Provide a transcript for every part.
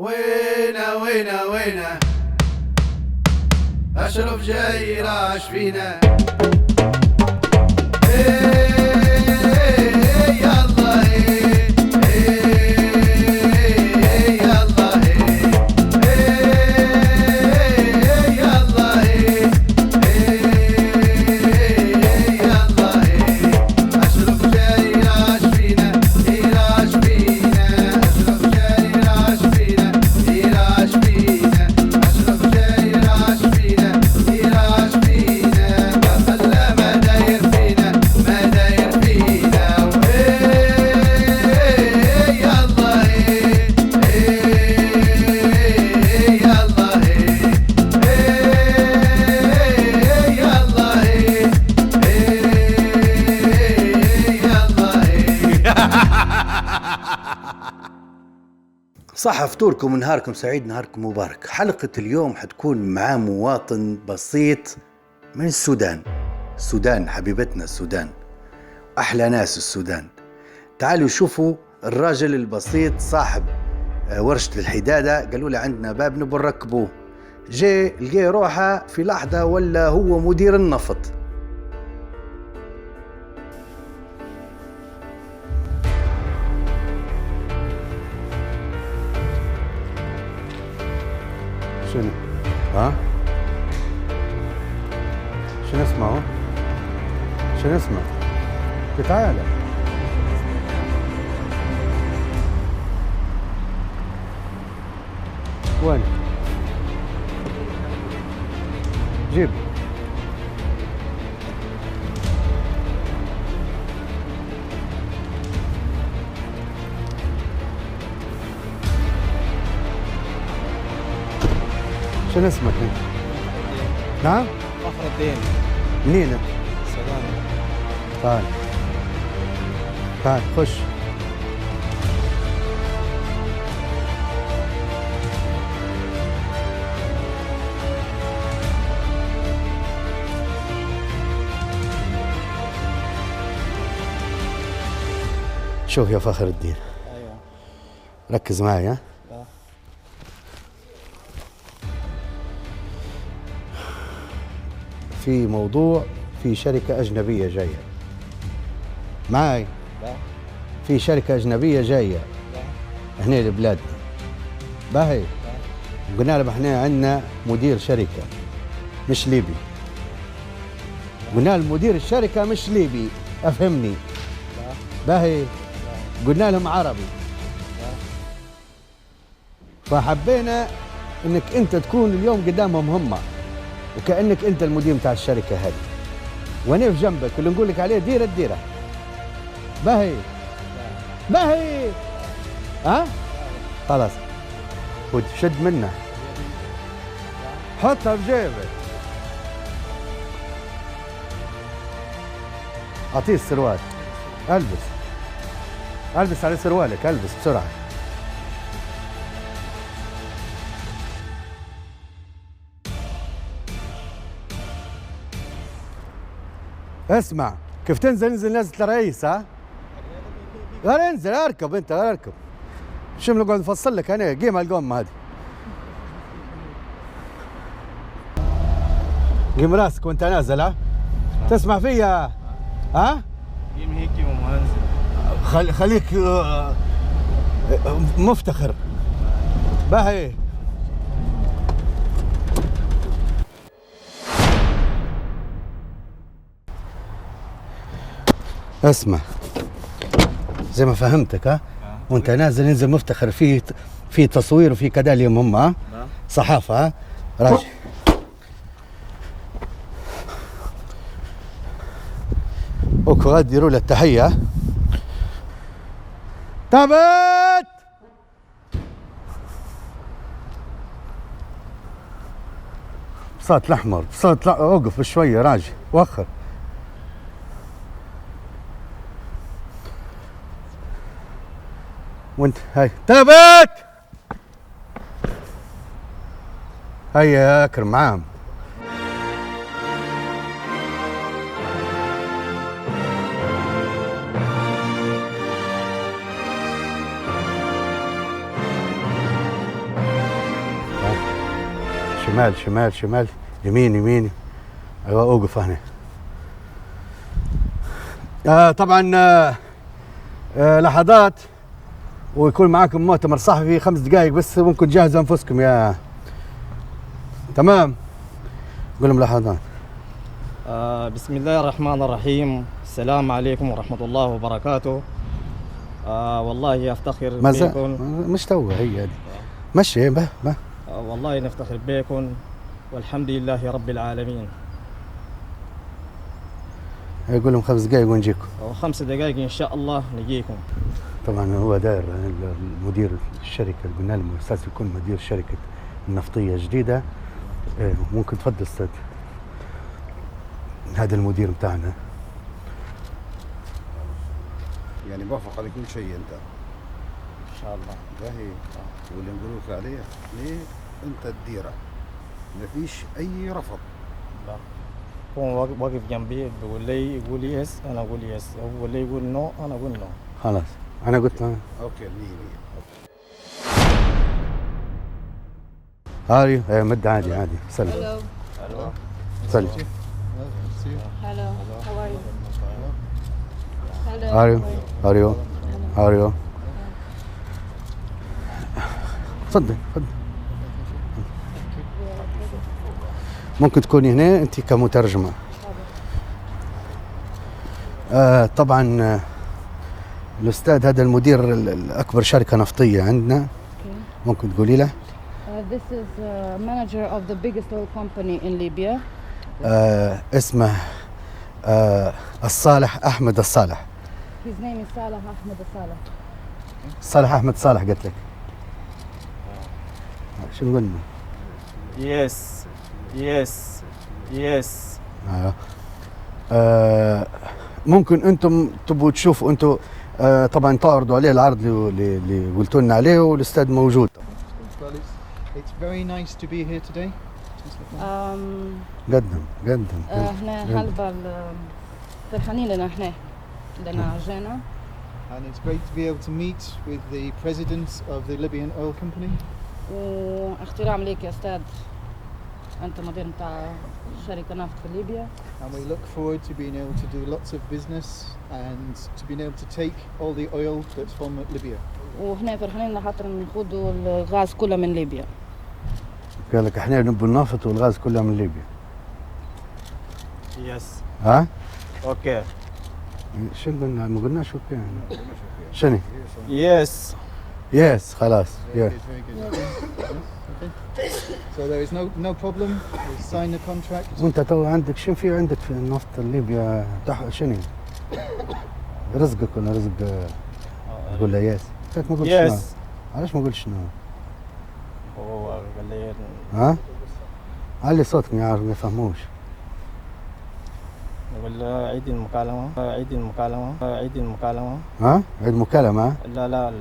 وينا وينا وينا أشرف جاي راش فينا. صح، فطوركم ونهاركم سعيد، نهاركم مبارك. حلقة اليوم حتكون مع مواطن بسيط من السودان حبيبتنا السودان، أحلى ناس السودان. تعالوا شوفوا الراجل البسيط صاحب ورشة الحدادة. قالوا له عندنا باب نبغى نركبوه، جاي لقى روحه في لحظة ولا هو مدير النفط. شنو؟ شنو اسمعوا؟ شنو اسمع؟ تعال وين؟ جيب شنو اسمك انت؟ نعم؟ فخر الدين. منين انت؟ السودان. تعال خش. شوف يا فخر الدين، ايوه ركز معي. ها؟ في موضوع، في شركة أجنبية جاية معي. لا. في شركة أجنبية جاية هنا لبلادنا. باهي، قلنا لهم احنا عندنا مدير شركة مش ليبي. قلنا لهم مدير الشركة مش ليبي، أفهمني. باهي، قلنا لهم عربي. فحبينا انك انت تكون اليوم قدامهم هم، وكأنك انت المدير بتاع الشركة هذه، وانا في جنبك اللي نقول لك عليه ديره الديره. باهي باهي. ها؟ خلاص خد، شد منه، حطها في جيبك، اعطيه السروال، البس على سروالك، البس بسرعة. اسمع، كيف تنزل انزل نزلة الرئيس. ها؟ غير انزل، اركب انت، غير اركب. شو نقعد نفصل لك انا؟ قيم على القوم هذه، قيم راسك وانت نازل. ها؟ تسمع فيا؟ ها؟ قيم هيك ومهنزل. خليك مفتخر. باهي، اسمع زي ما فهمتك. ها؟ وانت نازل انزل مفتخر، في تصوير وفي كذا اليوم هم. ها؟ صحافة. ها؟ راجع اوكو، غادي يديروا له التحية. ثابت، بساط الاحمر، بساط اوقف شوية، راجع وخر. وانت هاي ثابت، هيا يا اكرم معاهم. شمال شمال شمال، يمين يمين. ايوه اوقف هنا. طبعا لحظات ويكون معاكم مؤتمر صحفي 5 دقائق بس، ممكن تجهزوا انفسكم يا تمام. قول لهم لحظات. بسم الله الرحمن الرحيم. السلام عليكم ورحمة الله وبركاته. والله أفتخر بكم. مش توه هي هذه. مشي به والله نفتخر بكم والحمد لله رب العالمين. يقول لهم 5 دقائق ونجيكم. 5 دقائق إن شاء الله نجيكم. طبعا هو داير المدير الشركة اللي قلنا له أساس يكون مدير شركة النفطية جديدة. ممكن تفضل استاذ، هذا المدير بتاعنا. يعني بوافق على كل شيء انت إن شاء الله. باهي. واللي نقول لك عليه ليه انت تديره، ما فيش اي رفض. لا، هو واقف جنبي بيقول لي يقول يس أنا أقول يس، هو اللي يقول نو أنا أقول نو. خلاص أنا قلت اوكي 100. هاري مد عادي عادي. سلم سلم. Hello, how are you? Hello. هاريو تفضل. ممكن تكوني هنا انت كمترجمة. طبعا الاستاذ هذا المدير الاكبر شركة نفطية عندنا. ممكن تقولي له. This is manager of the biggest oil company in Libya. اسمه الصالح أحمد الصالح. His name is Salah Ahmed Salah. صالح أحمد صالح قلت لك. شو نقول له؟ يس يس يس. ممكن أنتم تبوا تشوفوا أنتم طبعا تعرضوا عليه العرض اللي قلتوا لنا عليه والأستاذ موجود. It's very nice to be here today. قدم. احنا هلبا فرحانين لنا احنا لنا جينا. And it's great to be able to meet with the president of the Libyan oil company. واحترام ليك يا استاذ، انت مدير بتاع شركة نفط في ليبيا. And we look forward to being able to do lots of business and to being able to take all the oil that's from Libya. واحنا فرحانين لخاطر ناخذوا الغاز كله من ليبيا. قال لك احنا نبوا النفط والغاز كلها من ليبيا. يس. ها؟ اوكي. شو قلنا؟ ما قلناش اوكي. شنو؟ يس. يس خلاص. Very good. Okay. So there is no problem. We sign the contract. وانت تو عندك شنو في عندك في النفط الليبيا شنو؟ رزقك ولا رزق؟ تقول له يس. ما تقولش نو. علاش ما قلتش نو؟ هو قال لي ها؟ علي صوتك ما يفهموش. نقول له عيد المكالمة. ها؟ عيد مكالمة؟ لا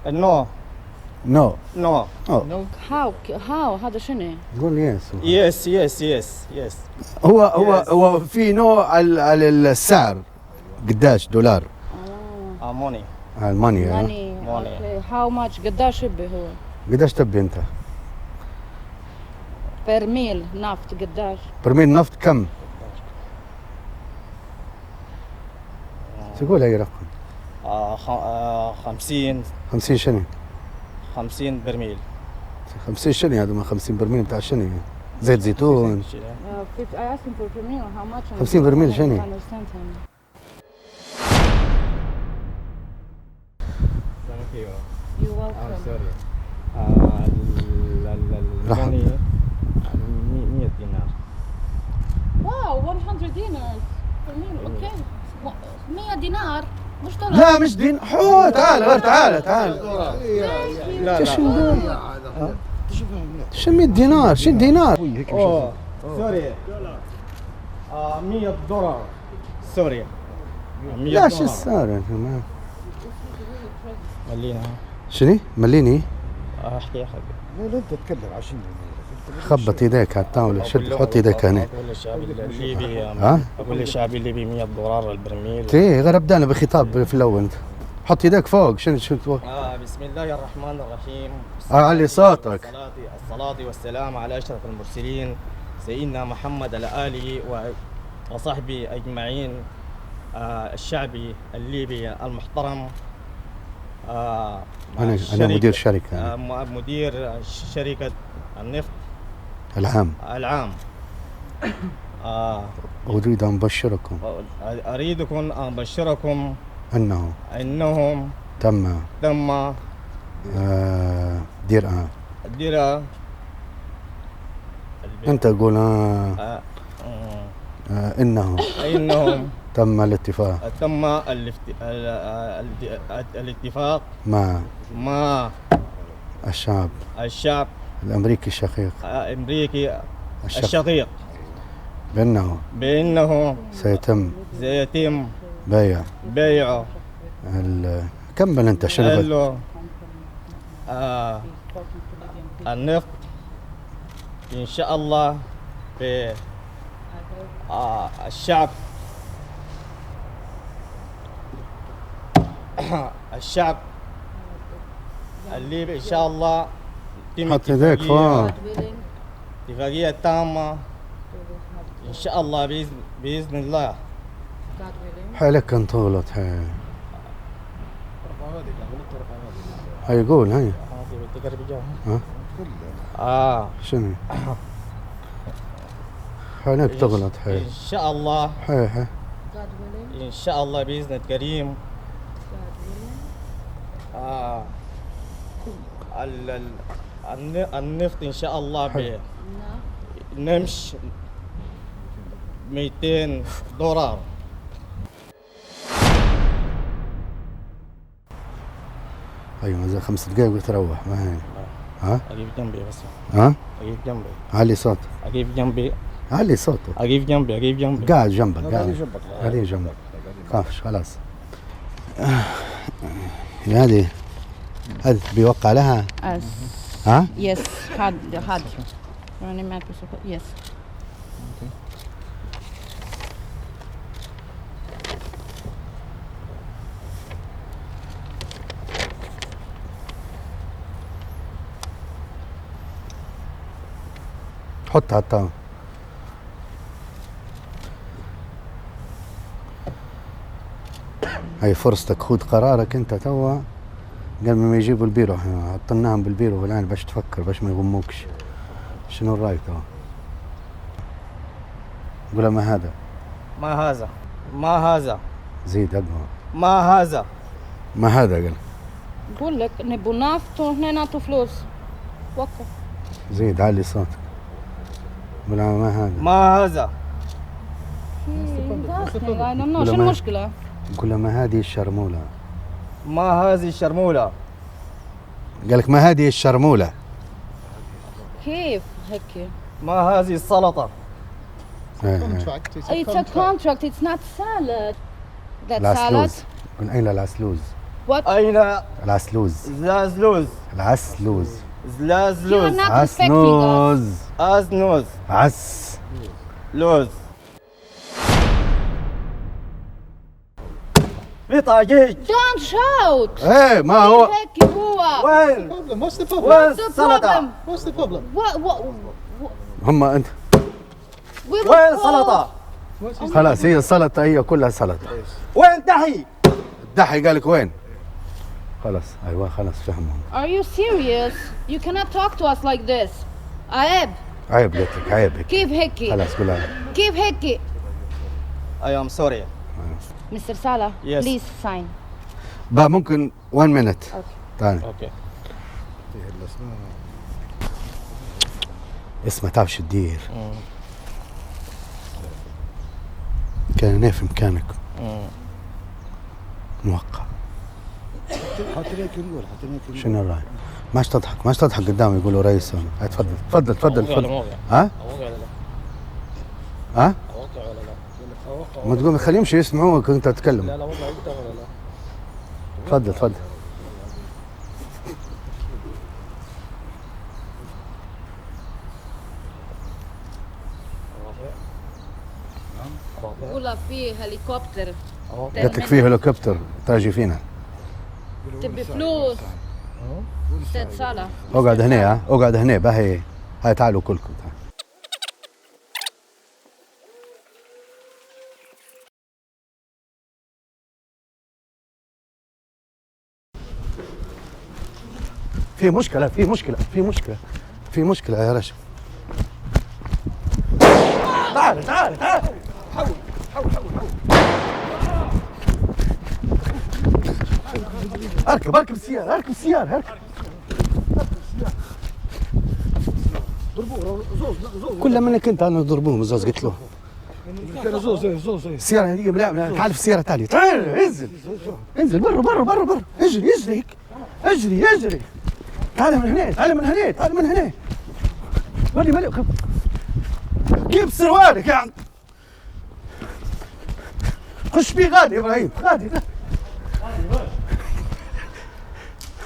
نو. نو. هاو هذا شنو؟ قول يس. هو في نوع على السعر قداش دولار؟ موني. الماني ماني. اوكي هاو ماتش قداش يبي هو؟ قداش تبي انت؟ برميل نفط قداش؟ برميل نفط كم؟ تقول اي رقم؟ 50 شنو؟ 50 برميل. 50 شنو هذا؟ ما 50 برميل بتاع شنو؟ زيت زيتون. I asked him for برميل how much. 50 برميل شنو؟ You're welcome. sorry. الموني 100 دينار. واو 100 دينار برميل. اوكي 100 دينار مش دولار. لا مش دين. تعال لا شو 100 دينار؟ شو دينار؟ اوه سوري. 100 دولار. سوري. لا شو صار؟ ملينا. شنو؟ مليني؟ احكي يا اخي. لا انت تتكلم عشان خبط يديك على الطاولة. شد حط يديك هنا. اقول للشعب الليبي ها؟ اقول للشعب الليبي 100 دولار البرميل. غير بدأنا بخطاب في الأول. حط يدك فوق. شو بسم الله الرحمن الرحيم. علي صوتك. الصلاة والسلام على أشرف المرسلين سيدنا محمد الآلي وصحبه أجمعين. الشعبي الليبي المحترم. أنا مدير شركة. مدير شركة النفط العام. أريد أن أبشركم أنهم تم دير أنت قول إنهم تم الاتفاق مع الشعب الأمريكي الشقيق بأنه سيتم بيع كمل أنت شنو النفط إن شاء الله الشعب الليبي إن شاء الله حط يديك فوق. اتفاقية تامة إن شاء الله بإذن الله. حيلك أن تغلط. هاي قول هاي. شنو حيلك تغلط. إن شاء الله إن شاء الله بإذن الكريم. النفط إن شاء الله نمش $200. ايوه زي 5 دقايق وتروح. ما هي اجيب جنبي بس. اجيب جنبي. علي صوت. اجيب جنبي. علي صوته. اجيب جنبي. قاعد جنبك. علي جنبك. خافش خلاص. هذه بيوقع لها. يس هاد راني معك يس. حط حتى هاي فرصتك. خذ قرارك انت توا قبل ما يجيبوا البيرو. حطيناهم بالبيرو الان باش تفكر باش ما يغموكش. شنو الرايك توا؟ قول ما هذا زيد اقوى. ما هذا قال. بقول لك نبو نفط وهنا نعطوا فلوس. وقف. زيد علي صوتك. قول ما هذا. شو المشكلة؟ قول ما هذه الشرمولة. قالك ما هذه الشرمولة. كيف هيك؟ ما هذه السلطة. Contract. It's a contract. It's not salad. That's salad. العسلوز. قل أين العسلوز؟ What? أين العسلوز. زلازلوز. العسلوز. زلازلوز. You're not respecting us. أزنوز. لوز. في طاقيق. Don't shout. ايه ما هو. هيك هو. وين؟ What's the problem? وين What's the السلطة؟ problem? What's the problem? What? هم انت. وين السلطة؟ خلاص هي السلطة هي كلها سلطة. وين دحي؟ الدحي قالك وين؟ خلاص ايوه خلاص فهمهم. Are you serious? You cannot talk to us like this. عيب. عيب قلت لك عيب هيك. كيف هيك؟ خلاص قولها. كيف هيك؟ I am sorry. Mr. Salah, Yes. please sign. بقى ممكن 1 minute. تعال. اوكي. اسمع تعرف شو تدير. كان هنا في مكانك. موقع. شنو الراي؟ ماش تضحك قدامي يقولوا رئيس. تفضل. ها؟ ما تقوم خليهم يسمعوك وانت تتكلم. لا والله انت ولا لا. تفضل. ولا في هليكوبتر. قلت لك فيه هليكوبتر تاجي فينا. تبي فلوس استاذ صالح؟ اقعد هنا، ها اقعد هنا باهي. هاي تعالوا كلكم تعالوا. في مشكلة يا رجل. تعال اركب السيارة كل منك انت انا ضربوهم زوز قلت له السيارة هذه تعال في السيارة تعال انزل برا اجري تعال من هنا مالي كيف سروالك يعني خش بيه غادي ابراهيم غادي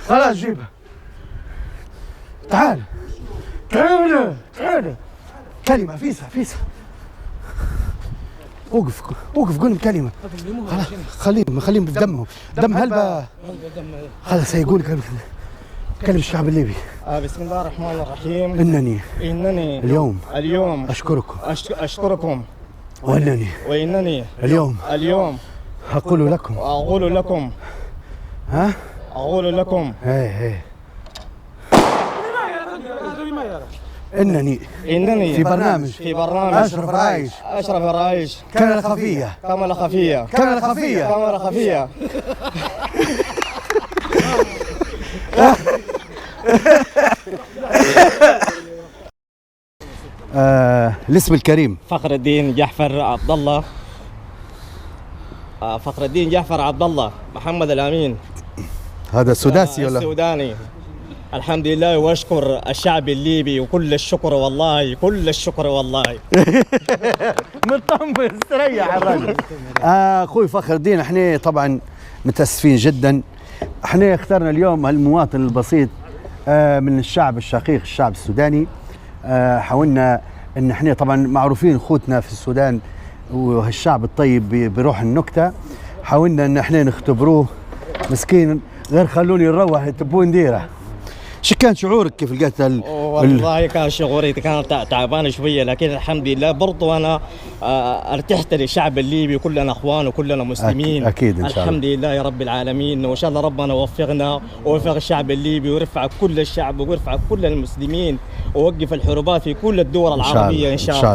خلاص جيبها تعال كلمة فيسا وقف قول كلمة خليهم بدمهم دم هلبة خلاص هيقول كلم الشعب الليبي. بسم الله الرحمن الرحيم. إنني اليوم أشكركم وإنني اليوم أقول لكم هي إنني في برنامج أشرف الرايش كاميرا خفية الاسم الكريم فخر الدين جعفر عبد الله محمد الأمين. هذا سداسي ولا السوداني. الحمد لله واشكر الشعب الليبي وكل الشكر والله مطمن استريح الرجل. اخوي فخر الدين، احنا طبعا متاسفين جدا. احنا اخترنا اليوم المواطن البسيط من الشعب الشقيق الشعب السوداني. حاولنا ان احنا طبعا معروفين اخوتنا في السودان وهالشعب الطيب بروح النكته. حاولنا ان احنا نختبروه مسكين غير خلوني نروح تبون ديره. شو كان شعورك كيف لقيت والله كان شعوري كانت تعبان شويه، لكن الحمد لله برضو انا ارتحت للشعب الليبي. كلنا اخوان وكلنا مسلمين. اكيد ان شاء الله. الحمد لله يا رب العالمين، وان شاء الله ربنا وفقنا ووفق الشعب الليبي ويرفع كل الشعب ويرفع كل المسلمين ووقف الحروبات في كل الدول العربيه ان شاء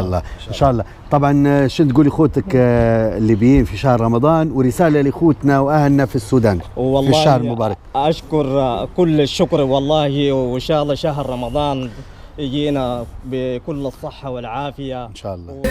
الله. طبعا شو تقول اخوتك الليبيين في شهر رمضان ورساله لاخوتنا واهلنا في السودان في الشهر المبارك؟ اشكر كل الشكر والله، وان شاء الله شهر رمضان يجينا بكل الصحه والعافيه ان شاء الله.